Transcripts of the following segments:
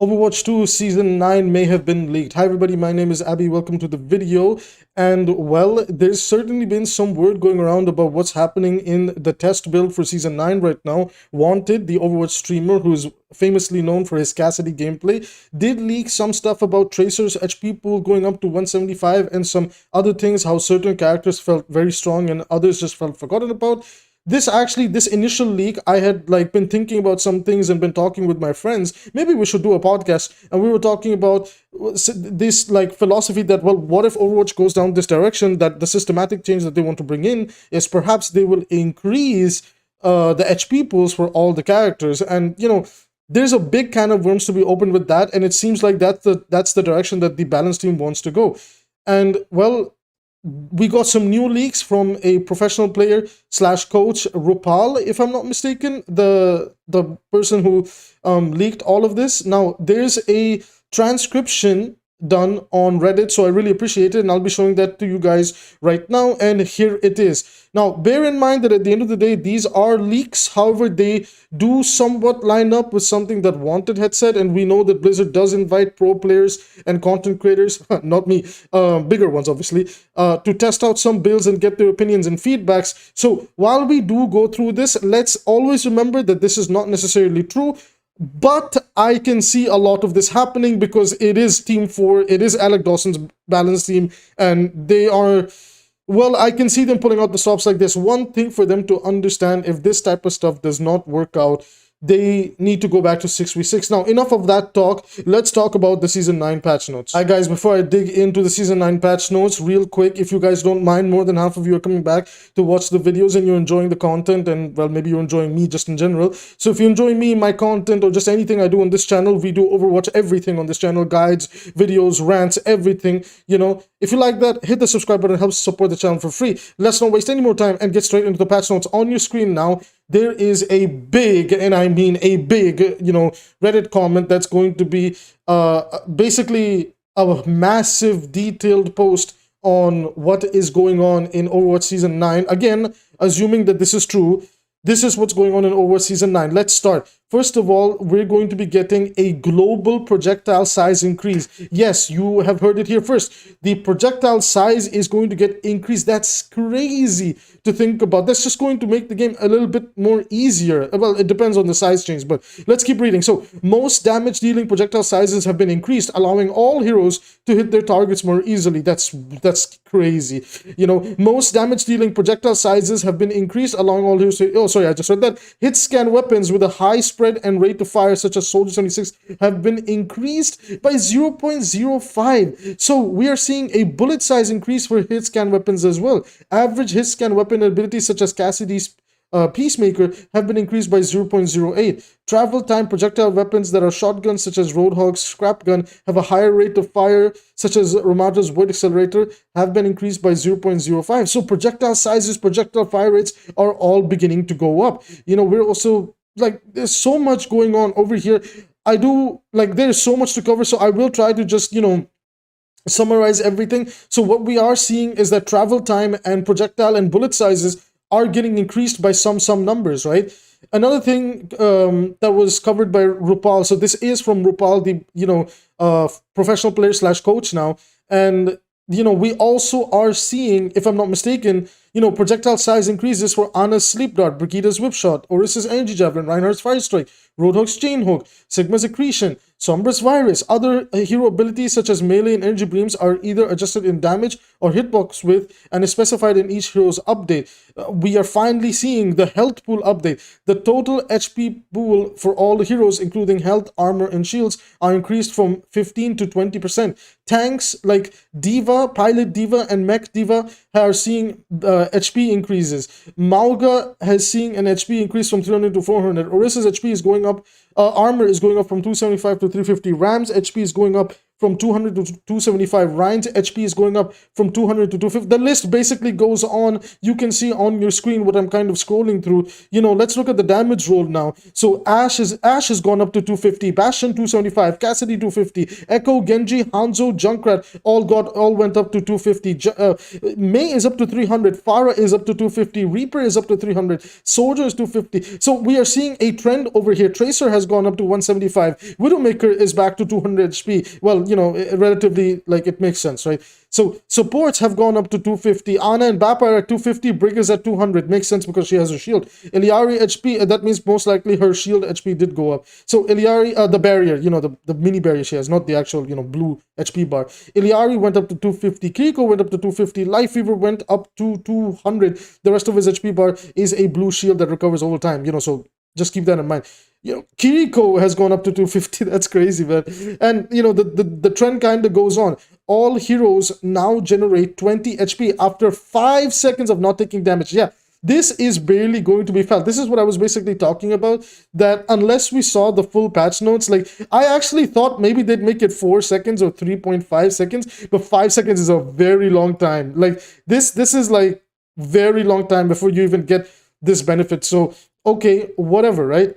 Overwatch 2 Season 9 may have been leaked. Hi everybody, my name is Abby. Welcome to the video. And well, there's certainly been some word going around about what's happening in the test build for Season 9 right now. Wanted, the Overwatch streamer who's famously known for his 𝐒𝐑 gameplay, did leak some stuff about Tracer's HP pool going up to 175 and some other things, how certain characters felt very strong and others just felt forgotten about. This initial leak, I had been thinking about some things and been talking with my friends. Maybe we should do a podcast, and we were talking about this philosophy that, well, what if Overwatch goes down this direction, that the systematic change that they want to bring in is perhaps they will increase the HP pools for all the characters. And there's a big can of worms to be opened with that, and it seems like that's the direction that the balance team wants to go. And well, we got some new leaks from a professional player slash coach, 𝐒𝐿, if I'm not mistaken, the person who leaked all of this. Now, there's a transcription done on Reddit, so I really appreciate it, and I'll be showing that to you guys right now, and here it is. Now, bear in mind that at the end of the day, these are leaks. However, they do somewhat line up with something that Wanted had said, and we know that Blizzard does invite pro players and content creators, not me, bigger ones obviously, to test out some builds and get their opinions and feedbacks. So while we do go through this, let's always remember that this is not necessarily true. But I can see a lot of this happening because it is Team 4, it is Alec Dawson's balance team, and they are, well, I can see them pulling out the stops like this. One thing for them to understand, if this type of stuff does not work out, they need to go back to 6v6. Now, enough of that talk. Let's talk about the Season 9 patch notes. Hi guys, before I dig into the Season 9 patch notes, real quick, if you guys don't mind, more than half of you are coming back to watch the videos and you're enjoying the content, and well, maybe you're enjoying me just in general. So if you enjoy me, my content, or just anything I do on this channel, we do Overwatch everything on this channel, guides, videos, rants, everything. If you like that, hit the subscribe button. It helps support the channel for free. Let's not waste any more time and get straight into the patch notes. On your screen now, there is a big, and I mean a big, Reddit comment that's going to be basically a massive detailed post on what is going on in Overwatch Season 9. Again, assuming that this is true, this is what's going on in Overwatch Season 9. Let's start. First of all, we're going to be getting a global projectile size increase. Yes, you have heard it here first. The projectile size is going to get increased. That's crazy to think about. That's just going to make the game a little bit more easier. Well, it depends on the size change, but let's keep reading. So, most damage dealing projectile sizes have been increased, allowing all heroes to hit their targets more easily. That's crazy. Most damage dealing projectile sizes have been increased, allowing all heroes to... Oh, sorry, I just read that. Hit scan weapons with a high spread and rate of fire, such as Soldier 76, have been increased by 0.05. So we are seeing a bullet size increase for hit scan weapons as well. Average hit scan weapon abilities such as 𝐒𝐿𝐍𝐶𝐑's Peacemaker have been increased by 0.08. Travel time projectile weapons that are shotguns such as Roadhog's Scrap Gun have a higher rate of fire such as Ramada's Void Accelerator have been increased by 0.05. So projectile sizes, projectile fire rates are all beginning to go up. We're also there's so much going on over here. There's so much to cover, so I will try to just summarize everything. So what we are seeing is that travel time and projectile and bullet sizes are getting increased by some numbers, right? Another thing that was covered by 𝐒𝐿, so this is from 𝐒𝐿, the professional player slash coach now, and we also are seeing, if I'm not mistaken, projectile size increases for Ana's Sleep Dart, Brigida's Whip Shot, Oris's Energy Javelin, Reinhardt's Fire Strike, Roadhog's Chain Hook, Sigma's Accretion, Sombra's Virus. Other hero abilities such as melee and energy beams are either adjusted in damage or hitbox width and is specified in each hero's update. We are finally seeing the health pool update. The total HP pool for all heroes, including health, armor, and shields, are increased from 15 to 20%. Tanks like D.Va, Pilot D.Va, and Mech D.Va are seeing HP increases. Mauga has seen an HP increase from 300 to 400. Orisa's HP is going up. Armor is going up from 275 to 350. Ram's HP is going up from 200 to 275. Ryan's HP is going up from 200 to 250. The list basically goes on. You can see on your screen what I'm kind of scrolling through. You know, let's look at the damage roll now. So Ash has gone up to 250. Bastion 275. Cassidy 250. 𝐒𝐿, Genji, Hanzo, Junkrat all went up to 250. Mei is up to 300. Pharah is up to 250. Reaper is up to 300. Soldier is 250. So we are seeing a trend over here. Tracer has gone up to 175. Widowmaker is back to 200 HP. Well, you know, relatively, like, it makes sense, right? So supports have gone up to 250. Ana and Bappa are at 250. Brig is at 200. Makes sense because she has her shield. Iliari HP, that means most likely her shield HP did go up. So Iliari, the barrier, you know, the mini barrier she has, not the actual, you know, blue HP bar. Iliari went up to 250. 𝐒𝐿𝐂𝐈𝐀𝐋 went up to 250. Life Fever went up to 200. The rest of his HP bar is a blue shield that recovers over time, you know, so just keep that in mind. You know, 𝐒𝐿𝐂𝐈𝐀𝐋 has gone up to 250. That's crazy, man. And, you know, the trend kind of goes on. All heroes now generate 20 HP after 5 seconds of not taking damage. Yeah, this is barely going to be felt. This is what I was basically talking about, that unless we saw the full patch notes, like, I actually thought maybe they'd make it 4 seconds or 3.5 seconds, but 5 seconds is a very long time. Like, this is like very long time before you even get this benefit. So, okay, whatever, right?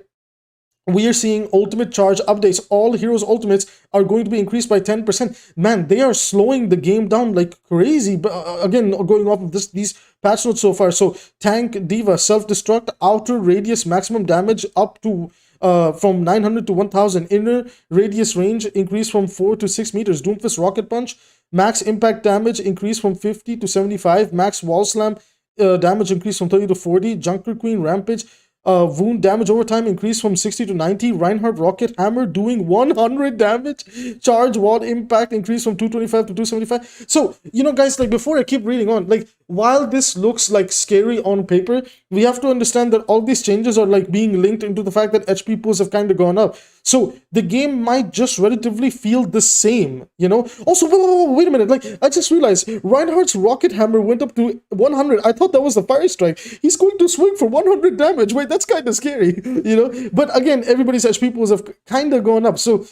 We are seeing ultimate charge updates. All heroes' ultimates are going to be increased by 10%. Man, they are slowing the game down like crazy. But again, going off of these patch notes so far. So Tank Diva, self-destruct, outer radius maximum damage up to from 900 to 1000. Inner radius range increased from 4 to 6 meters. Doomfist rocket punch, max impact damage increased from 50 to 75. Max wall slam damage increased from 30 to 40. Junker Queen rampage. Wound damage over time increased from 60 to 90. Reinhardt rocket hammer doing 100 damage. Charge wall impact increased from 225 to 275. So, you know, guys, like, before I keep reading on, like, while this looks like scary on paper, we have to understand that all these changes are like being linked into the fact that HP pools have kind of gone up. So the game might just relatively feel the same, you know. Also, wait a minute, like, I just realized Reinhardt's rocket hammer went up to 100. I thought that was the fire strike. He's going to swing for 100 damage. Wait, that's kind of scary, you know. But again, everybody's HP pools have kind of gone up. So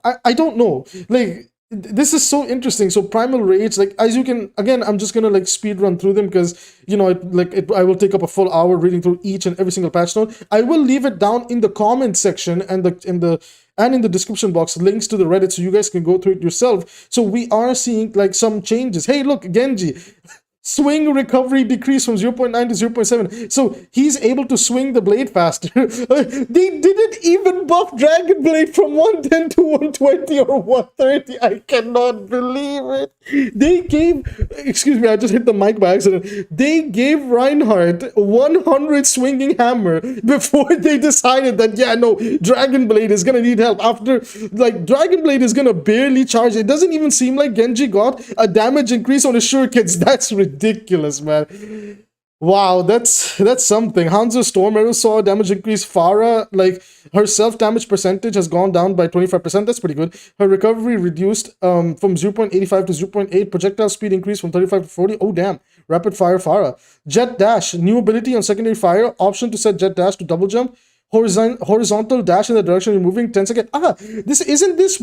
I don't know, like, this is so interesting. So Primal Rage, like, as you can, again, I'm just gonna like speed run through them because, you know, I will take up a full hour reading through each and every single patch note. I will leave it down in the comment section and in the description box, links to the Reddit, so you guys can go through it yourself. So we are seeing like some changes. Hey, look, Genji. Swing recovery decreased from 0.9 to 0.7. So he's able to swing the blade faster. They didn't even buff Dragon Blade from 110 to 120 or 130. I cannot believe it. They gave, excuse me, I just hit the mic by accident. They gave Reinhardt 100 swinging hammer before they decided that, yeah, no, Dragon Blade is gonna need help. After, like, Dragon Blade is gonna barely charge. It doesn't even seem like Genji got a damage increase on his shurikens. That's ridiculous, man. Wow, that's something. Hanzo Storm Arrow saw a damage increase. Pharah, like, her self-damage percentage has gone down by 25%. That's pretty good. Her recovery reduced from 0.85 to 0.8. Projectile speed increased from 35 to 40. Oh, damn. Rapid fire Pharah. Jet dash. New ability on secondary fire. Option to set jet dash to double jump. Horizontal dash in the direction you're moving, 10 seconds. Isn't this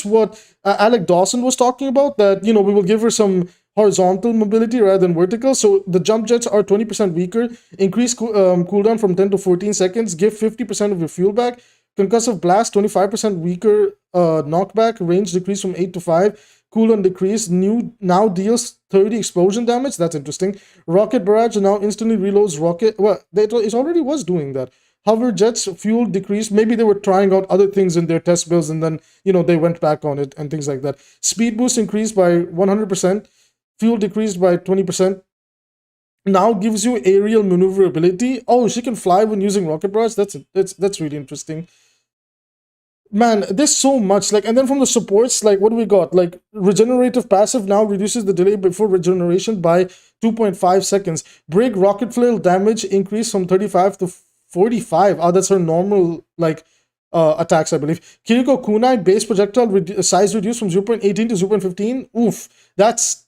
what Alec Dawson was talking about? That, you know, we will give her some horizontal mobility rather than vertical. So the jump jets are 20% weaker. Increase cooldown from 10 to 14 seconds. Give 50% of your fuel back. Concussive blast, 25% weaker knockback. Range decrease from 8 to 5. Cooldown decrease. Now deals 30 explosion damage. That's interesting. Rocket barrage now instantly reloads rocket. Well, it already was doing that. Hover jets, fuel decrease. Maybe they were trying out other things in their test builds and then, you know, they went back on it and things like that. Speed boost increased by 100%. Fuel decreased by 20%. Now gives you aerial maneuverability. Oh, she can fly when using rocket barrage. That's really interesting. Man, there's so much. Like, and then from the supports, like, what do we got? Like, regenerative passive now reduces the delay before regeneration by 2.5 seconds. Brig rocket flail damage increased from 35 to 45. Oh, that's her normal, like, attacks, I believe. Kiriko Kunai base projectile size reduced from 0.18 to 0.15. Oof, that's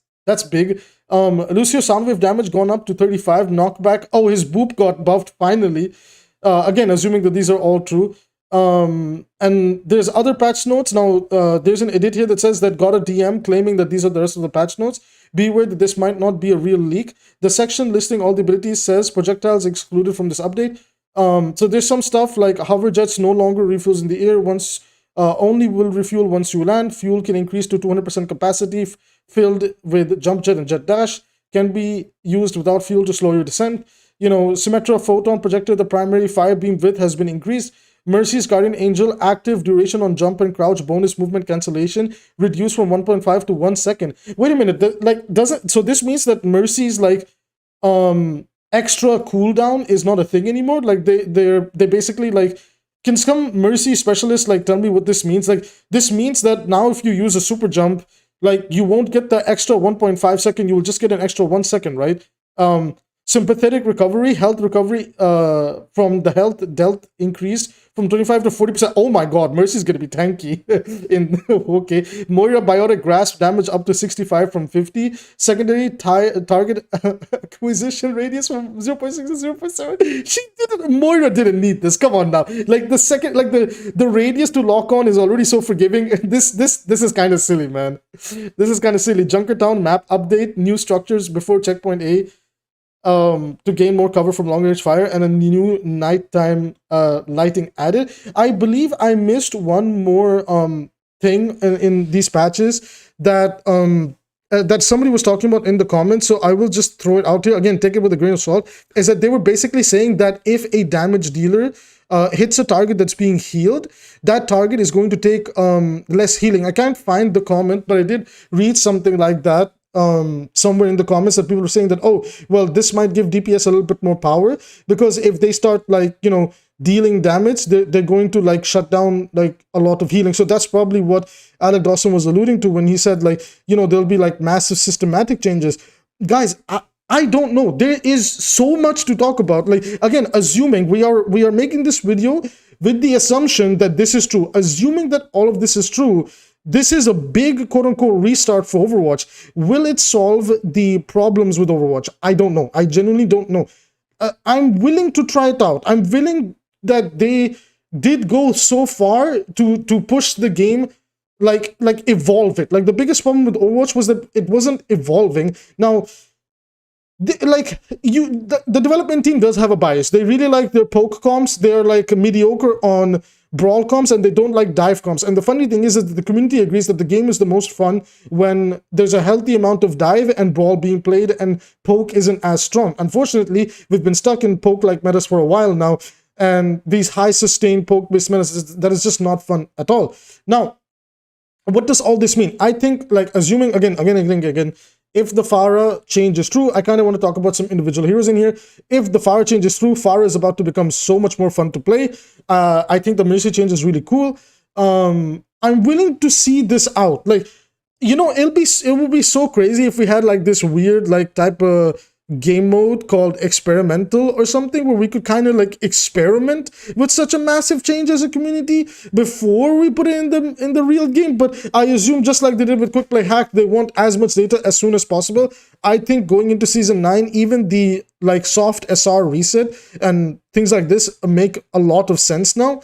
big. Lucio soundwave damage gone up to 35. Knockback. Oh, his boop got buffed finally. Again, assuming that these are all true. And there's other patch notes. Now, there's an edit here that says that got a DM claiming that these are the rest of the patch notes. Beware that this might not be a real leak. The section listing all the abilities says projectiles excluded from this update. So there's some stuff like hover jets no longer refuels in the air once, only will refuel once you land. Fuel can increase to 200% capacity filled with jump jet and jet dash. Can be used without fuel to slow your descent. You know, Symmetra Photon Projector, the primary fire beam width has been increased. Mercy's Guardian Angel, active duration on jump and crouch, bonus movement cancellation, reduced from 1.5 to 1 second. Wait a minute, doesn't, so this means that Mercy's, extra cooldown is not a thing anymore? Like, they basically, can some Mercy specialist, tell me what this means? Like, this means that now if you use a super jump, you won't get the extra 1.5 second, you will just get an extra 1 second, right? Sympathetic recovery, health recovery from the health dealt increased from 25 to 40%. Oh my god, Mercy's gonna be tanky. Okay. Moira Biotic Grasp, damage up to 65 from 50. Secondary target acquisition radius from 0.6 to 0.7. She didn't. Moira didn't need this. Come on now. The second, the radius to lock on is already so forgiving. This is kind of silly, man. This is kind of silly. Junkertown map update, new structures before checkpoint A. To gain more cover from long range fire, and a new nighttime lighting added. I believe I missed one more thing in these patches that that somebody was talking about in the comments, so I will just throw it out here. Again, take it with a grain of salt. Is that they were basically saying that if a damage dealer hits a target that's being healed, that target is going to take less healing. I can't find the comment, but I did read something like that somewhere in the comments, that people are saying that, oh, well, this might give DPS a little bit more power, because if they start dealing damage, they're going to shut down a lot of healing. So that's probably what Alec Dawson was alluding to when he said there'll be massive systematic changes. Guys, I don't know. There is so much to talk about. Again, assuming we are making this video with the assumption that this is true, assuming that all of this is true. This is a big quote-unquote restart for Overwatch. Will it solve the problems with Overwatch? I don't know. I genuinely don't know. I'm willing to try it out. I'm willing that they did go so far to push the game, evolve it. The biggest problem with Overwatch was that it wasn't evolving. Now, the development team does have a bias. They really like their poke comps. They're mediocre on brawl comps, and they don't like dive comps. And the funny thing is that the community agrees that the game is the most fun when there's a healthy amount of dive and brawl being played and poke isn't as strong. Unfortunately, we've been stuck in poke-like metas for a while now, and these high sustained poke-based metas, that is just not fun at all. Now, what does all this mean? I think, assuming again, if the Pharah change is true, I kind of want to talk about some individual heroes in here. If the Pharah change is true, Pharah is about to become so much more fun to play. I think the Mercy change is really cool. I'm willing to see this out. It would be so crazy if we had this weird type of game mode called experimental or something, where we could kind of experiment with such a massive change as a community before we put it in the real game. But I assume, just like they did with Quick Play Hack, they want as much data as soon as possible. I think going into season 9, even the soft SR reset and things like this make a lot of sense now.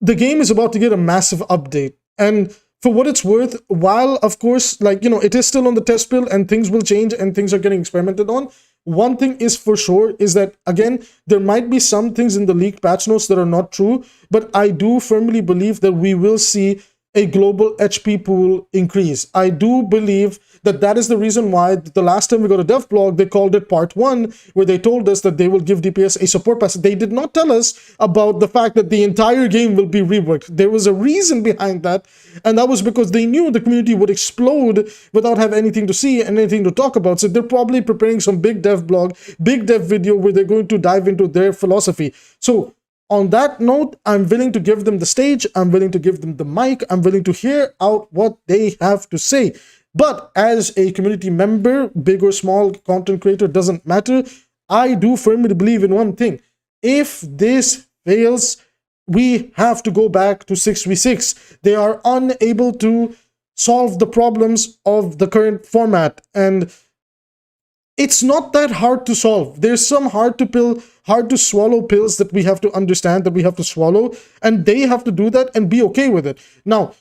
The game is about to get a massive update, and for what it's worth, while of course it is still on the test build and things will change and things are getting experimented on, one thing is for sure is that, again, there might be some things in the leaked patch notes that are not true, but I do firmly believe that we will see a global HP pool increase. I do believe that that is the reason why the last time we got a dev blog, they called it part 1, where they told us that they will give DPS a support pass. They did not tell us about the fact that the entire game will be reworked. There was a reason behind that, and that was because they knew the community would explode without having anything to see and anything to talk about. So they're probably preparing some big dev blog, big dev video where they're going to dive into their philosophy. So on that note, I'm willing to give them the stage, I'm willing to give them the mic, I'm willing to hear out what they have to say. But as a community member, big or small, content creator, doesn't matter, I do firmly believe in one thing. If this fails, we have to go back to 6v6. They are unable to solve the problems of the current format. And it's not that hard to solve. There's some hard to swallow pills that we have to understand, that we have to swallow, and they have to do that and be okay with it. Now,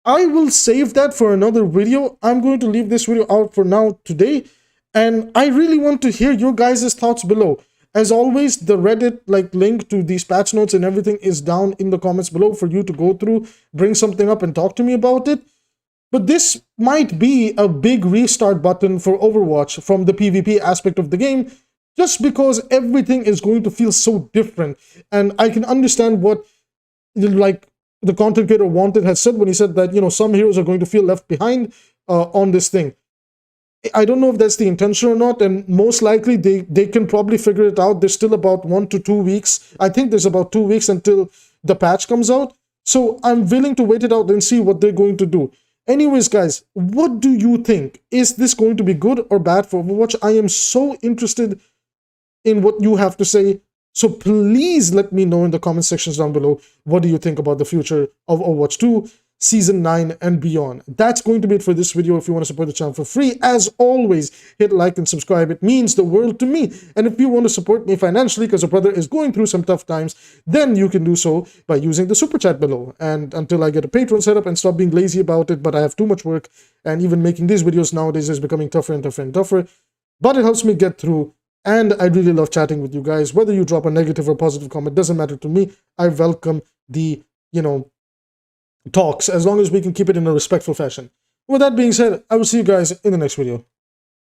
I will save that for another video. I'm going to leave this video out for now today, and I really want to hear your guys' thoughts below. As always, the Reddit link to these patch notes and everything is down in the comments below for you to go through, bring something up and talk to me about it. But this might be a big restart button for Overwatch from the PvP aspect of the game, just because everything is going to feel so different. And I can understand what the content creator Wanted has said when he said that, you know, some heroes are going to feel left behind on this thing. I don't know if that's the intention or not, and most likely they can probably figure it out. There's still about 1 to 2 weeks. I think there's about 2 weeks until the patch comes out. So I'm willing to wait it out and see what they're going to do. Anyways, guys, what do you think? Is this going to be good or bad for Overwatch? I am so interested in what you have to say. So please let me know in the comment sections down below. What do you think about the future of Overwatch 2, Season 9 and beyond? That's going to be it for this video. If you want to support the channel for free, as always, hit like and subscribe. It means the world to me. And if you want to support me financially because a brother is going through some tough times, then you can do so by using the super chat below. And until I get a Patreon set up and stop being lazy about it, but I have too much work, and even making these videos nowadays is becoming tougher and tougher and tougher. But it helps me get through. And I really love chatting with you guys. Whether you drop a negative or positive comment, doesn't matter to me. I welcome the, talks, as long as we can keep it in a respectful fashion. With that being said, I will see you guys in the next video.